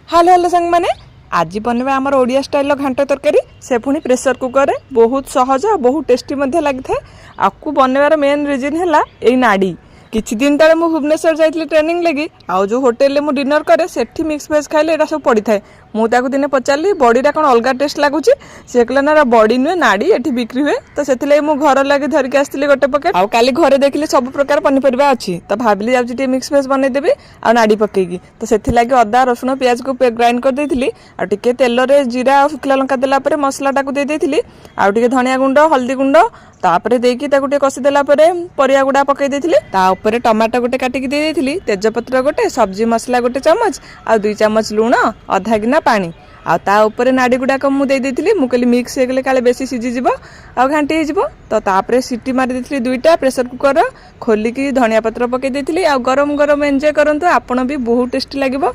हालो हालो सांग मैंने आज बनवा आमर ओडिया स्टाइल घांट तरकारी से पुणी प्रेसर कुकर बहुत सहज बहुत टेस्टी लगी था। आपको बनवार मेन रिजन है यही नाड़ी। किछि दिन तले मु भुवनेश्वर जाइଥିଲି ट्रेनिंग लगी आउ जो होटेल में डिनर करे सेठी मिक्स वेज खाइले एटा सब पड़ी थाए। मुझे दिने पचारि बड़ीटा कौन अलग टेस्ट लगुच सी कहला ना बड़ी नुहे नाड़ी एठी बिक्री हुए तो से मु घर लगे धरिक आसती गोटे पकेट आउ काली घरे देखिले सब प्रकार पनीपरिया अच्छी तो भाविली जाऊँगी मिक्स वेज बनईदेवी आ नाड़ी पकईकी तो से अदा रसुण पियाज को ग्राइंड कर देती आ टिके तेल रे जीरा और शुखला लंका देला मसलाटा को दे देती आउ टिके धनिया गुंड हल्दी गुंड तापरे देकी ताकू टे कसी देला परे परिया गुडा पकई देथिली ता ऊपर टमाटो गोटे काटिकी दे देथिली तेजपत्र गोटे सब्जी मसला गोटे चमच आ 2 चमच लूण अधा गिना पानी आ ता ऊपर नाड़ी गुडा को मु दे देथिली मु कहली मिक्स हे गेले काले बेसी सिझी जिवो आ घांटी हे जिवो तो तापरे सीटी मारी देथिली 2टा प्रेशर कुकर खोलिकी धनिया पत्र पकई देथिली आ गरम गरम एंजॉय करंतु आपण भी बहुत टेस्टी लागिवो।